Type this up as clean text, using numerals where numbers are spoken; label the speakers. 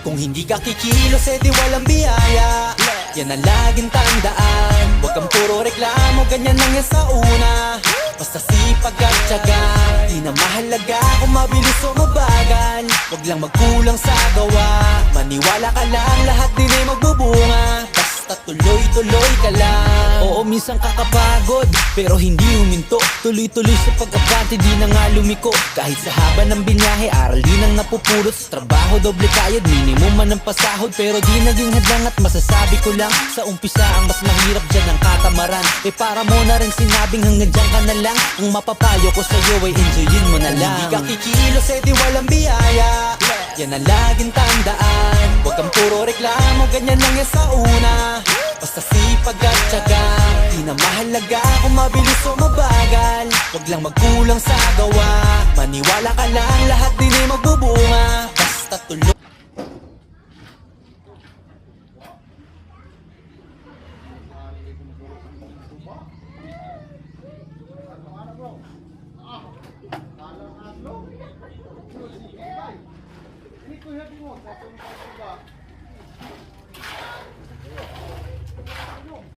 Speaker 1: Kung hindi ka kikilos, edi walang biyaya. Yan ang laging tandaan. Huwag kang puro reklamo, ganyan lang yan sa una. Basta sipag at tiyaga, di na mahalaga kung mabilis o mabagal. Huwag lang magkulang sa gawa, maniwala ka lang, lahat din ay magbubunga. Basta tuloy-tuloy ka lang. Oo, minsan kakapagod, pero hindi huminto. Tuloy-tuloy sa pag-abante, di na nga lumiko. Kahit sa haba ng binyahe, aral din ang napupulot. Sa trabaho, doble kayod, minimum man ang pasahod. Pero di naging hadlang at masasabi ko lang, sa umpisa ang mas mahirap dyan ang katamaran. Para mo na rin sinabing hanggang dyan ka na lang. Ang mapapayo ko sa'yo ay enjoyin mo na lang. Hindi ka kikilos, edi walang biyaya. Yan ang laging tandaan. Huwag kang puro reklamo, ganyan lang yan sa una. Basta sipag at tiyaga, di na mahalaga kung mabilis o mabagal. Huwag lang magkulang sa gawa, maniwala ka lang, lahat din ay magbubunga. Basta tuloy.